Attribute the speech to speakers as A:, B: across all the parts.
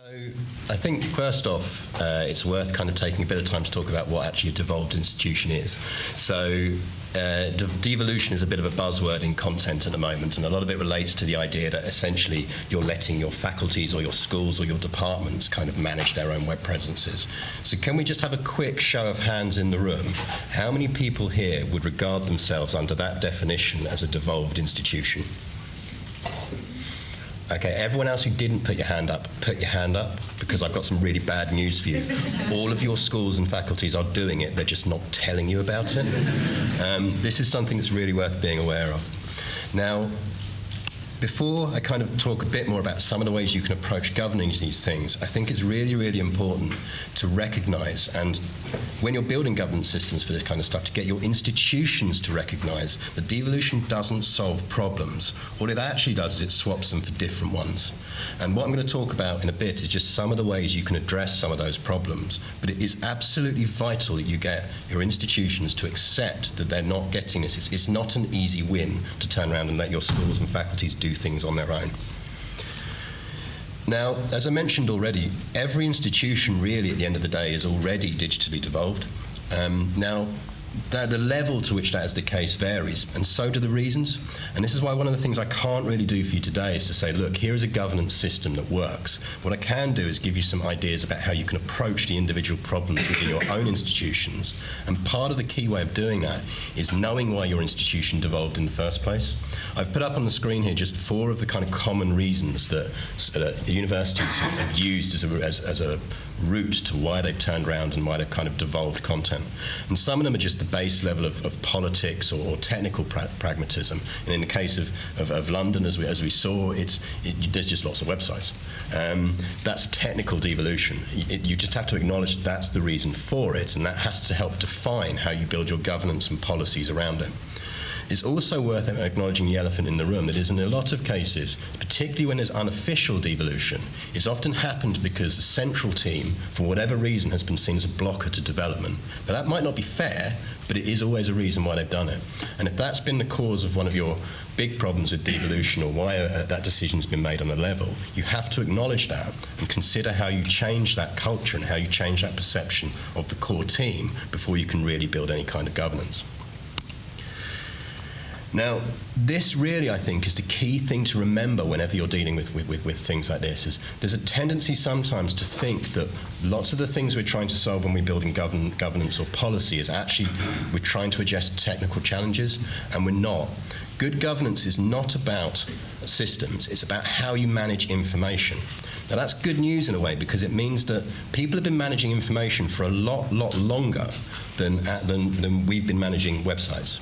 A: I think first off, it's worth kind of taking a bit of time to talk about what actually a devolved institution is. So devolution is a bit of a buzzword in content at the moment, and a lot of it relates to the idea that essentially you're letting your faculties or your schools or your departments kind of manage their own web presences. So can we just have a quick show of hands in the room? How many people here would regard themselves under that definition as a devolved institution? Okay, everyone else who didn't put your hand up, because I've got some really bad news for you. All of your schools and faculties are doing it, they're just not telling you about it. This is something that's really worth being aware of. Now, before I kind of talk a bit more about some of the ways you can approach governing these things, I think it's really, really important to recognise, and when you're building governance systems for this kind of stuff, to get your institutions to recognise that devolution doesn't solve problems. All it actually does is it swaps them for different ones. And what I'm going to talk about in a bit is just some of the ways you can address some of those problems. But it is absolutely vital that you get your institutions to accept that they're not getting this. It's not an easy win to turn around and let your schools and faculties do things on their own. Now, as I mentioned already, every institution really at the end of the day is already digitally devolved. Now, the level to which that is the case varies, and so do the reasons. And this is why one of the things I can't really do for you today is to say, look, here is a governance system that works. What I can do is give you some ideas about how you can approach the individual problems within your own institutions. And part of the key way of doing that is knowing why your institution devolved in the first place. I've put up on the screen here just 4 of the kind of common reasons that the universities have used as a route to why they've turned around and why they've kind of devolved content. And some of them are just the base level of politics or technical pragmatism. And in the case of London, as we saw, there's just lots of websites. That's technical devolution. You just have to acknowledge that's the reason for it, and that has to help define how you build your governance and policies around it. It's also worth acknowledging the elephant in the room, that is, in a lot of cases, particularly when there's unofficial devolution, it's often happened because the central team, for whatever reason, has been seen as a blocker to development. Now, that might not be fair, but it is always a reason why they've done it. And if that's been the cause of one of your big problems with devolution, or why that decision's been made on a level, you have to acknowledge that and consider how you change that culture and how you change that perception of the core team before you can really build any kind of governance. Now, this really, I think, is the key thing to remember whenever you're dealing with things like this. Is there's a tendency sometimes to think that lots of the things we're trying to solve when we're building governance or policy is actually we're trying to address technical challenges, and we're not. Good governance is not about systems, it's about how you manage information. Now, that's good news in a way, because it means that people have been managing information for a lot longer than we've been managing websites.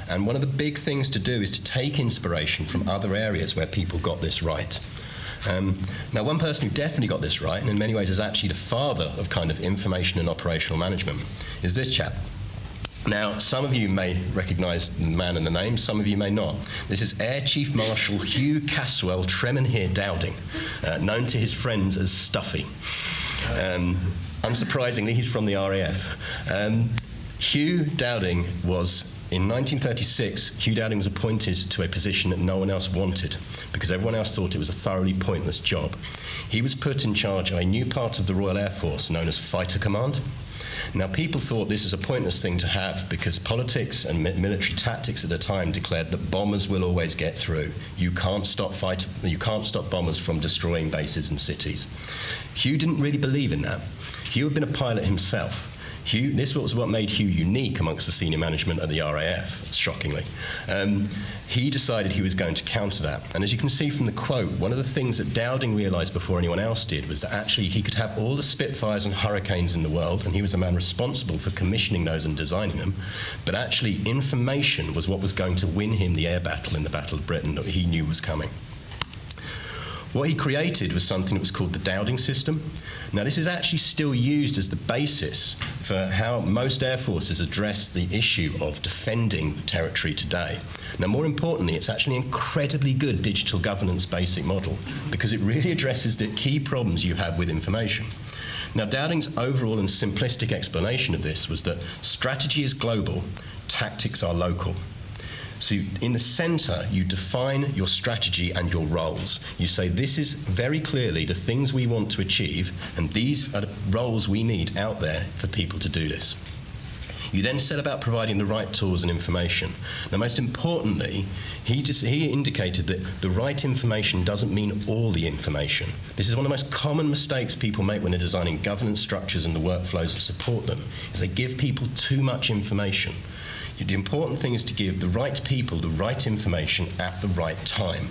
A: And one of the big things to do is to take inspiration from other areas where people got this right. Now, one person who definitely got this right, and in many ways is actually the father of kind of information and operational management, is this chap. Now, some of you may recognise the man and the name, some of you may not. This is Air Chief Marshal Hugh Caswell Tremenhere Dowding, known to his friends as Stuffy. Unsurprisingly, he's from the RAF. Hugh Dowding was... In 1936, Hugh Dowding was appointed to a position that no one else wanted because everyone else thought it was a thoroughly pointless job. He was put in charge of a new part of the Royal Air Force known as Fighter Command. Now, people thought this is a pointless thing to have because politics and military tactics at the time declared that bombers will always get through. You can't stop bombers from destroying bases and cities. Hugh didn't really believe in that. Hugh had been a pilot himself. This was what made Hugh unique amongst the senior management of the RAF, shockingly. He decided he was going to counter that. And as you can see from the quote, one of the things that Dowding realised before anyone else did was that actually he could have all the Spitfires and Hurricanes in the world, and he was the man responsible for commissioning those and designing them, but actually information was what was going to win him the air battle in the Battle of Britain that he knew was coming. What he created was something that was called the Dowding system. Now, this is actually still used as the basis for how most air forces address the issue of defending territory today. Now, more importantly, it's actually an incredibly good digital governance basic model because it really addresses the key problems you have with information. Now, Dowding's overall and simplistic explanation of this was that strategy is global, tactics are local. So in the centre, you define your strategy and your roles. You say, this is very clearly the things we want to achieve, and these are the roles we need out there for people to do this. You then set about providing the right tools and information. Now, most importantly, he indicated that the right information doesn't mean all the information. This is one of the most common mistakes people make when they're designing governance structures and the workflows that support them, is they give people too much information. The important thing is to give the right people the right information at the right time.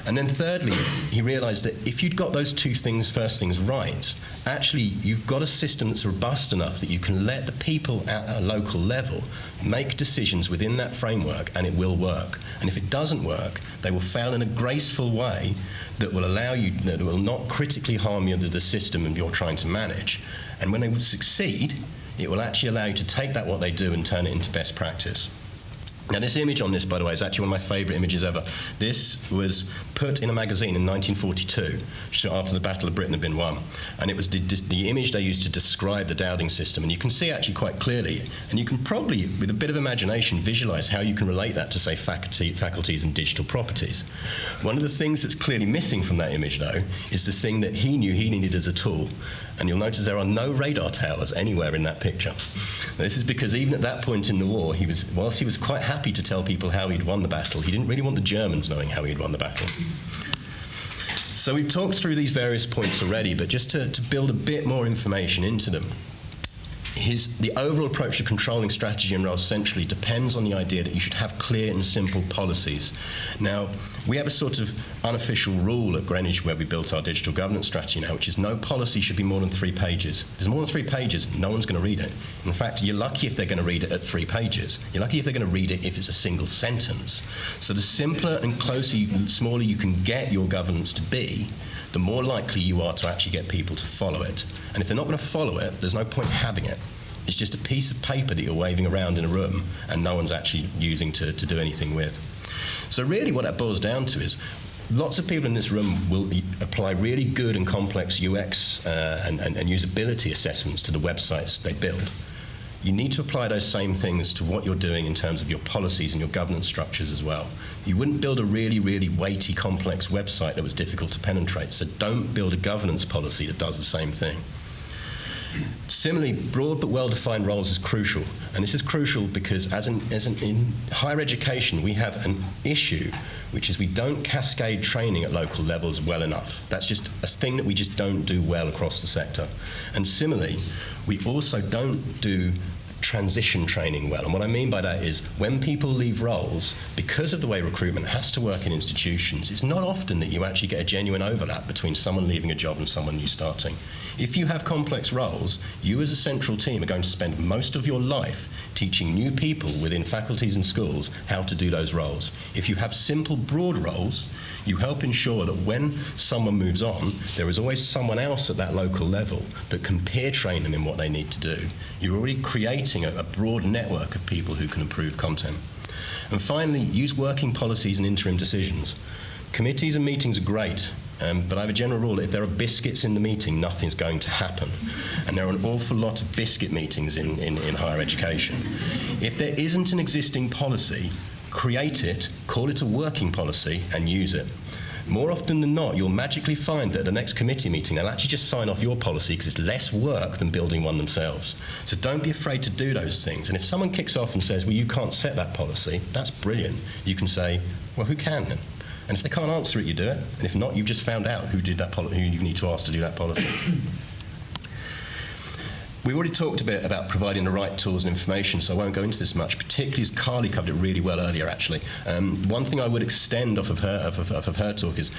A: And then thirdly, he realised that if you'd got those first things right, actually you've got a system that's robust enough that you can let the people at a local level make decisions within that framework, and it will work. And if it doesn't work, they will fail in a graceful way that will allow you, that will not critically harm you under the system and you're trying to manage. And when they would succeed, it will actually allow you to take that, what they do, and turn it into best practice. Now, this image on this, by the way, is actually one of my favourite images ever. This was put in a magazine in 1942, just after the Battle of Britain had been won. And it was the image they used to describe the Dowding system. And you can see actually quite clearly, and you can probably, with a bit of imagination, visualise how you can relate that to, say, faculties and digital properties. One of the things that's clearly missing from that image, though, is the thing that he knew he needed as a tool. And you'll notice there are no radar towers anywhere in that picture. Now, this is because even at that point in the war, whilst he was quite happy to tell people how he'd won the battle, he didn't really want the Germans knowing how he'd won the battle. So we've talked through these various points already, but just to build a bit more information into them. The overall approach to controlling strategy and roles centrally depends on the idea that you should have clear and simple policies. Now, we have a sort of unofficial rule at Greenwich where we built our digital governance strategy now, which is no policy should be more than 3 pages. If there's more than 3 pages, no one's going to read it. In fact, you're lucky if they're going to read it at 3 pages. You're lucky if they're going to read it if it's a single sentence. So the simpler and smaller you can get your governance to be, the more likely you are to actually get people to follow it. And if they're not going to follow it, there's no point having it. It's just a piece of paper that you're waving around in a room and no one's actually using to do anything with. So really what that boils down to is lots of people in this room will apply really good and complex UX and usability assessments to the websites they build. You need to apply those same things to what you're doing in terms of your policies and your governance structures as well. You wouldn't build a really, really weighty, complex website that was difficult to penetrate, so don't build a governance policy that does the same thing. Similarly, broad but well-defined roles is crucial, and this is crucial because in higher education we have an issue, which is we don't cascade training at local levels well enough. That's just a thing that we just don't do well across the sector. And similarly, we also don't do transition training well. And what I mean by that is when people leave roles, because of the way recruitment has to work in institutions, it's not often that you actually get a genuine overlap between someone leaving a job and someone new starting. If you have complex roles, you as a central team are going to spend most of your life teaching new people within faculties and schools how to do those roles. If you have simple, broad roles, you help ensure that when someone moves on, there is always someone else at that local level that can peer train them in what they need to do. You're already creating a broad network of people who can improve content. And finally, use working policies and interim decisions. Committees and meetings are great, but I have a general rule that if there are biscuits in the meeting, nothing's going to happen. And there are an awful lot of biscuit meetings in higher education. If there isn't an existing policy, create it, call it a working policy, and use it. More often than not, you'll magically find that at the next committee meeting, they'll actually just sign off your policy because it's less work than building one themselves. So don't be afraid to do those things. And if someone kicks off and says, well, you can't set that policy, that's brilliant. You can say, well, who can then? And if they can't answer it, you do it. And if not, you've just found out who did that who you need to ask to do that policy. We already talked a bit about providing the right tools and information, so I won't go into this much, particularly as Carly covered it really well earlier, actually. One thing I would extend off of her talk is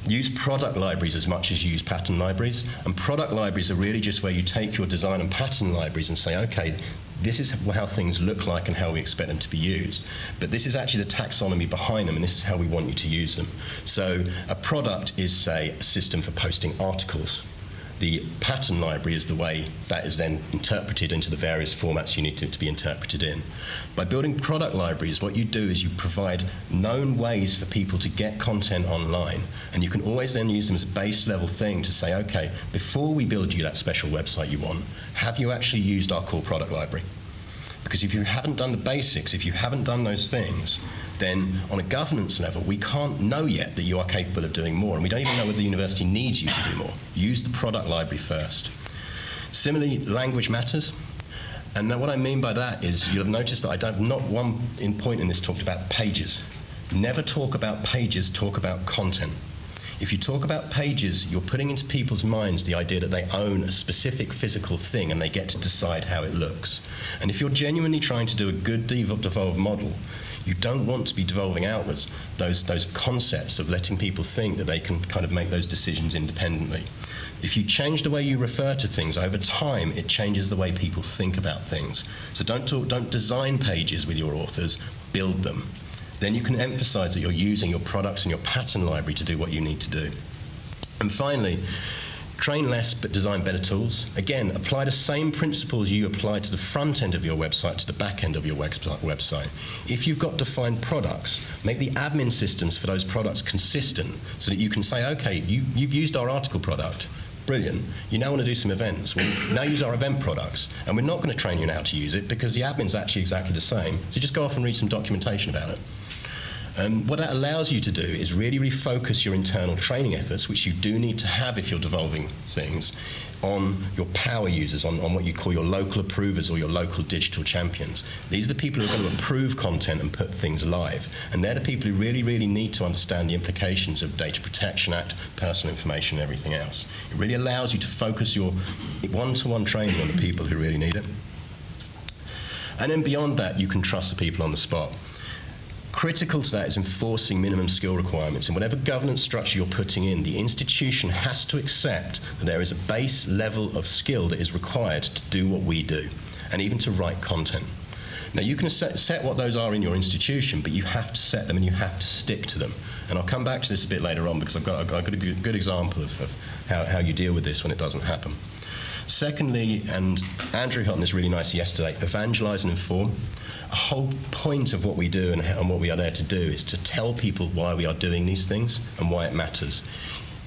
A: use product libraries as much as you use pattern libraries. And product libraries are really just where you take your design and pattern libraries and say, okay, this is how things look like and how we expect them to be used. But this is actually the taxonomy behind them, and this is how we want you to use them. So a product is, say, a system for posting articles. The pattern library is the way that is then interpreted into the various formats you need to be interpreted in. By building product libraries, what you do is you provide known ways for people to get content online, and you can always then use them as a base level thing to say, okay, before we build you that special website you want, have you actually used our core product library? Because if you haven't done the basics, if you haven't done those things, then on a governance level, we can't know yet that you are capable of doing more, and we don't even know whether the university needs you to do more. Use the product library first. Similarly, language matters. And now what I mean by that is you'll have noticed that not one point in this talked about pages. Never talk about pages, talk about content. If you talk about pages, you're putting into people's minds the idea that they own a specific physical thing and they get to decide how it looks. And if you're genuinely trying to do a good devolve model, you don't want to be devolving outwards those concepts of letting people think that they can kind of make those decisions independently. If you change the way you refer to things over time, it changes the way people think about things. So don't design pages with your authors, build them. Then you can emphasize that you're using your products and your pattern library to do what you need to do. And finally, train less but design better tools. Again, apply the same principles you apply to the front end of your website to the back end of your website. If you've got defined products, make the admin systems for those products consistent so that you can say, okay, you've used our article product. Brilliant. You now want to do some events. Well, now use our event products, and we're not going to train you on how to use it because the admin's actually exactly the same. So just go off and read some documentation about it. What that allows you to do is really refocus your internal training efforts, which you do need to have if you're devolving things, on your power users, on what you call your local approvers or your local digital champions. These are the people who are going to approve content and put things live. And they're the people who really, really need to understand the implications of Data Protection Act, personal information, and everything else. It really allows you to focus your one-to-one training on the people who really need it. And then beyond that, you can trust the people on the spot. Critical to that is enforcing minimum skill requirements. In whatever governance structure you're putting in, the institution has to accept that there is a base level of skill that is required to do what we do, and even to write content. Now, you can set what those are in your institution, but you have to set them and you have to stick to them. And I'll come back to this a bit later on because I've got a good example of how you deal with this when it doesn't happen. Secondly, and Andrew hit on this really nicely yesterday, evangelise and inform. A whole point of what we do and what we are there to do is to tell people why we are doing these things and why it matters.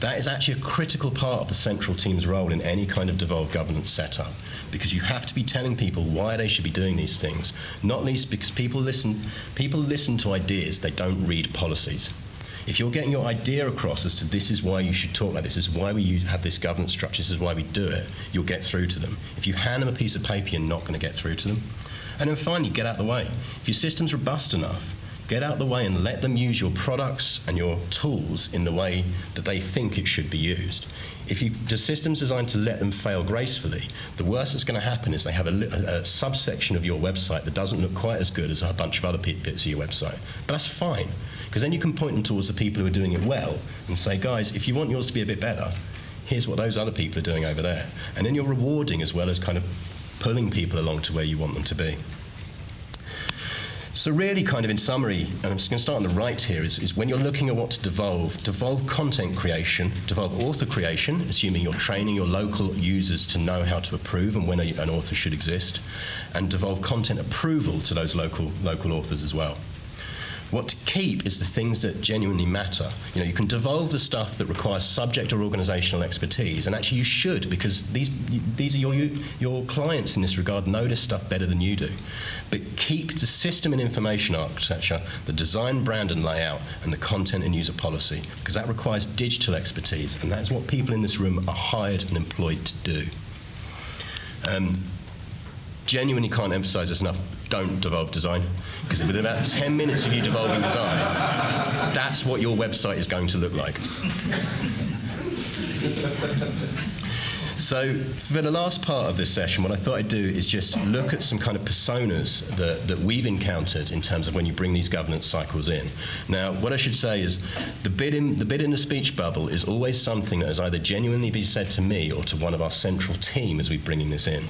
A: That is actually a critical part of the central team's role in any kind of devolved governance setup, because you have to be telling people why they should be doing these things, not least because people listen to ideas, they don't read policies. If you're getting your idea across as to this is why you should talk like this is why we have this governance structure, this is why we do it, you'll get through to them. If you hand them a piece of paper, you're not going to get through to them. And then finally, get out of the way. If your system's robust enough, get out of the way and let them use your products and your tools in the way that they think it should be used. If the system's designed to let them fail gracefully, the worst that's going to happen is they have a subsection of your website that doesn't look quite as good as a bunch of other bits of your website. But that's fine, because then you can point them towards the people who are doing it well and say, guys, if you want yours to be a bit better, here's what those other people are doing over there. And then you're rewarding as well as kind of pulling people along to where you want them to be. So really, kind of in summary, and I'm just going to start on the right here, is when you're looking at what to devolve content creation, devolve author creation, assuming you're training your local users to know how to approve and when an author should exist, and devolve content approval to those local authors as well. What to keep is the things that genuinely matter. You know, you can devolve the stuff that requires subject or organisational expertise, and actually you should, because these are your clients in this regard know this stuff better than you do. But keep the system and information architecture, the design, brand and layout, and the content and user policy, because that requires digital expertise, and that's what people in this room are hired and employed to do. Genuinely can't emphasise this enough, don't devolve design, because within about 10 minutes of you devolving design, that's what your website is going to look like. So for the last part of this session, what I thought I'd do is just look at some kind of personas that we've encountered in terms of when you bring these governance cycles in. Now, what I should say is the bit in the speech bubble is always something that has either genuinely been said to me or to one of our central team as we bring this in.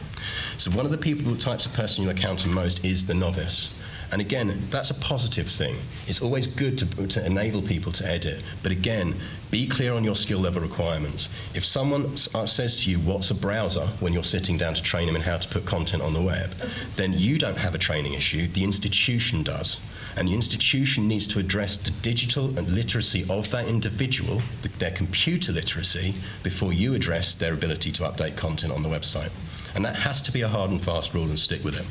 A: So one of the types of person you'll encounter most is the novice. And again, that's a positive thing. It's always good to enable people to edit. But again, be clear on your skill level requirements. If someone says to you, what's a browser, when you're sitting down to train them in how to put content on the web, then you don't have a training issue, the institution does. And the institution needs to address the digital literacy of that individual, their computer literacy, before you address their ability to update content on the website. And that has to be a hard and fast rule, and stick with it.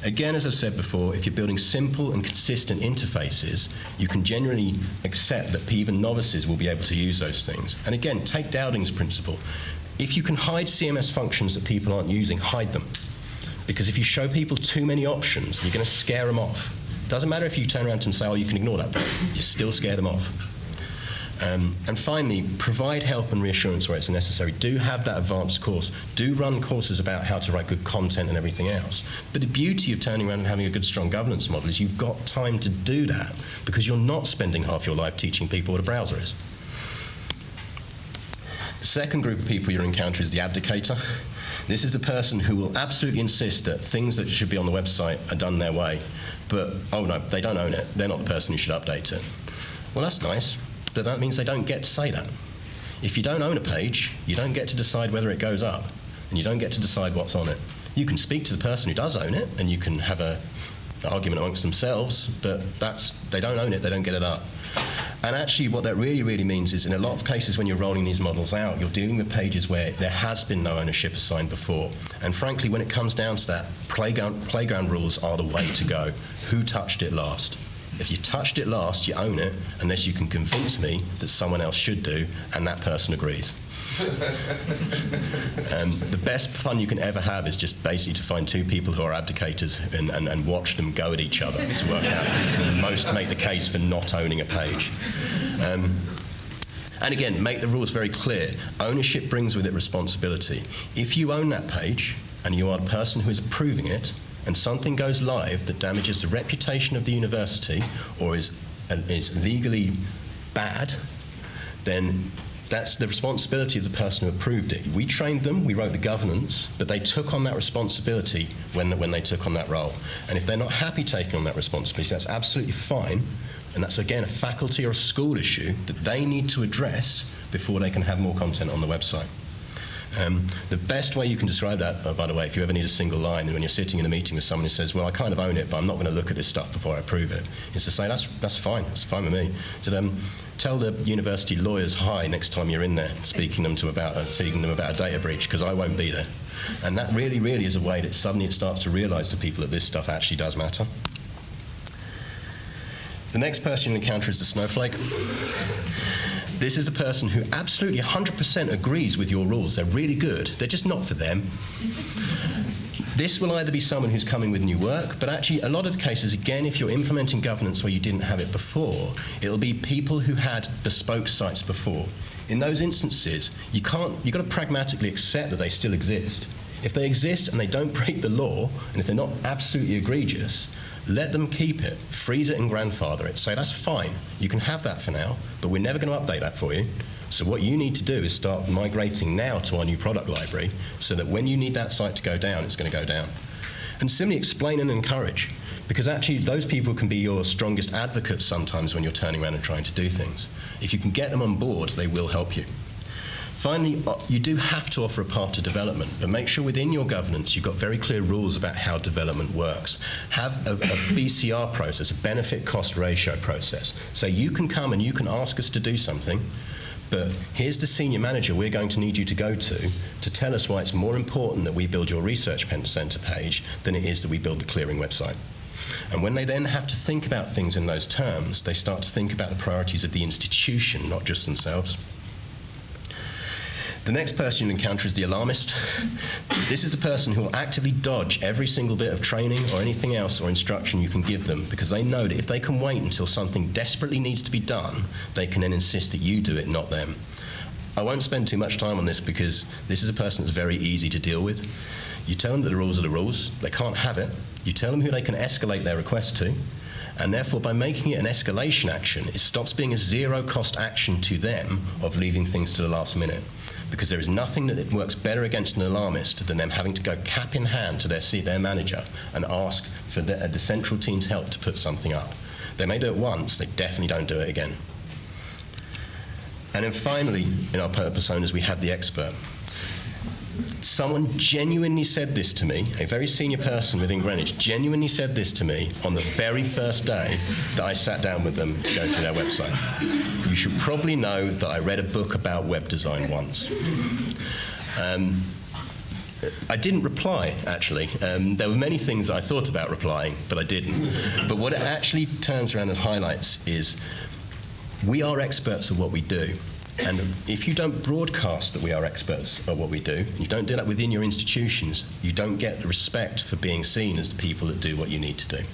A: Again, as I've said before, if you're building simple and consistent interfaces, you can generally accept that even novices will be able to use those things. And again, take Dowding's principle. If you can hide CMS functions that people aren't using, hide them. Because if you show people too many options, you're going to scare them off. Doesn't matter if you turn around to them and say, oh, you can ignore that bit. You still scare them off. And finally, provide help and reassurance where it's necessary. Do have that advanced course. Do run courses about how to write good content and everything else. But the beauty of turning around and having a good, strong governance model is you've got time to do that because you're not spending half your life teaching people what a browser is. The second group of people you'll encounter is the abdicator. This is the person who will absolutely insist that things that should be on the website are done their way, but, oh no, they don't own it. They're not the person who should update it. Well, that's nice, but that means they don't get to say that. If you don't own a page, you don't get to decide whether it goes up, and you don't get to decide what's on it. You can speak to the person who does own it, and you can have an argument amongst themselves, but they don't own it, they don't get it up. And actually what that really, really means is in a lot of cases when you're rolling these models out, you're dealing with pages where there has been no ownership assigned before. And frankly, when it comes down to that, playground rules are the way to go. Who touched it last? If you touched it last, you own it, unless you can convince me that someone else should do, and that person agrees. The best fun you can ever have is just basically to find two people who are abdicators and watch them go at each other to work out who can most make the case for not owning a page. And again, make the rules very clear. Ownership brings with it responsibility. If you own that page and you are the person who is approving it, and something goes live that damages the reputation of the university or is legally bad, then that's the responsibility of the person who approved it. We trained them, we wrote the governance, but they took on that responsibility when they took on that role. And if they're not happy taking on that responsibility, that's absolutely fine. And that's, again, a faculty or a school issue that they need to address before they can have more content on the website. The best way you can describe that, by the way, if you ever need a single line, when you're sitting in a meeting with someone who says, well, I kind of own it, but I'm not going to look at this stuff before I approve it, is to say, that's fine with me. So tell the university lawyers hi next time you're in there, speaking to them about a data breach, because I won't be there. And that really, really is a way that suddenly it starts to realise to people that this stuff actually does matter. The next person you'll encounter is the snowflake. This is the person who absolutely 100% agrees with your rules. They're really good. They're just not for them. This will either be someone who's coming with new work, but actually a lot of the cases, again, if you're implementing governance where you didn't have it before, it'll be people who had bespoke sites before. In those instances, you've got to pragmatically accept that they still exist. If they exist and they don't break the law, and if they're not absolutely egregious, let them keep it, freeze it and grandfather it. Say, that's fine, you can have that for now, but we're never going to update that for you. So what you need to do is start migrating now to our new product library so that when you need that site to go down, it's going to go down. And simply explain and encourage, because actually those people can be your strongest advocates sometimes when you're turning around and trying to do things. If you can get them on board, they will help you. Finally, you do have to offer a path to development, but make sure within your governance you've got very clear rules about how development works. Have a BCR process, a benefit cost ratio process. So you can come and you can ask us to do something, but here's the senior manager we're going to need you to go to tell us why it's more important that we build your research centre page than it is that we build the clearing website. And when they then have to think about things in those terms, they start to think about the priorities of the institution, not just themselves. The next person you encounter is the alarmist. This is the person who will actively dodge every single bit of training or anything else or instruction you can give them, because they know that if they can wait until something desperately needs to be done, they can then insist that you do it, not them. I won't spend too much time on this because this is a person that's very easy to deal with. You tell them that the rules are the rules, they can't have it. You tell them who they can escalate their request to, and therefore by making it an escalation action, it stops being a zero-cost action to them of leaving things to the last minute. Because there is nothing that works better against an alarmist than them having to go cap in hand to their manager and ask for the central team's help to put something up. They may do it once, they definitely don't do it again. And then finally, in our personas, we have the expert. Someone genuinely said this to me, a very senior person within Greenwich genuinely said this to me on the very first day that I sat down with them to go through their website. You should probably know that I read a book about web design once. I didn't reply, actually. There were many things I thought about replying, but I didn't. But what it actually turns around and highlights is we are experts at what we do. And if you don't broadcast that we are experts at what we do, you don't do that within your institutions, you don't get the respect for being seen as the people that do what you need to do.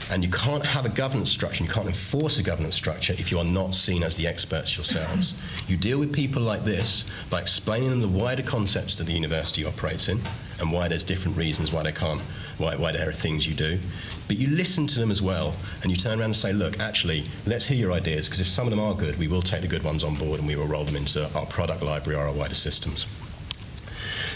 A: And you can't have a governance structure, you can't enforce a governance structure if you are not seen as the experts yourselves. You deal with people like this by explaining them the wider concepts that the university operates in and why there's different reasons why they can't, why there are things you do. But you listen to them as well, and you turn around and say, look, actually, let's hear your ideas, because if some of them are good, we will take the good ones on board and we will roll them into our product library or our wider systems.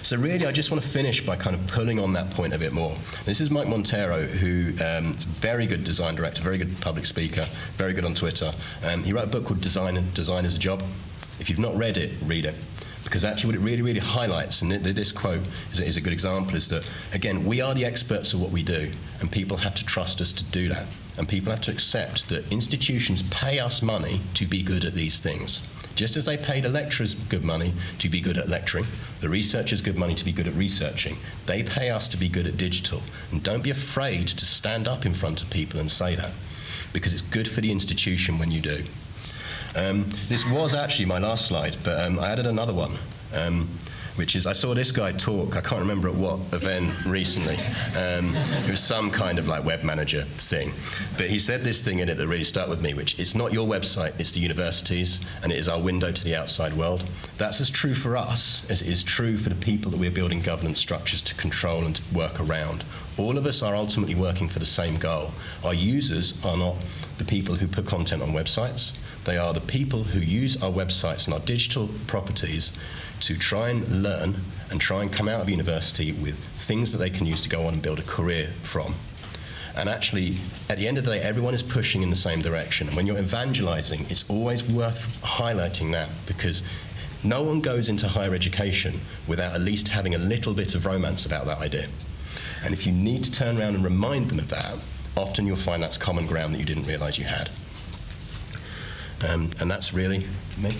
A: So really, I just want to finish by kind of pulling on that point a bit more. This is Mike Montero, who is a very good design director, very good public speaker, very good on Twitter. He wrote a book called Design as a Job. If you've not read it, read it. Because actually what it really, really highlights, and this quote is a good example, is that, again, we are the experts of what we do, and people have to trust us to do that. And people have to accept that institutions pay us money to be good at these things. Just as they pay the lecturers good money to be good at lecturing, the researchers good money to be good at researching, they pay us to be good at digital. And don't be afraid to stand up in front of people and say that, because it's good for the institution when you do. This was actually my last slide, but I added another one, which is I saw this guy talk, I can't remember at what event recently. It was some kind of like web manager thing. But he said this thing in it that really stuck with me, which it's not your website, it's the universities, and it is our window to the outside world. That's as true for us as it is true for the people that we're building governance structures to control and to work around. All of us are ultimately working for the same goal. Our users are not the people who put content on websites. They are the people who use our websites and our digital properties to try and learn and try and come out of university with things that they can use to go on and build a career from. And actually, at the end of the day, everyone is pushing in the same direction. And when you're evangelizing, it's always worth highlighting that, because no one goes into higher education without at least having a little bit of romance about that idea. And if you need to turn around and remind them of that, often you'll find that's common ground that you didn't realize you had. And that's really me.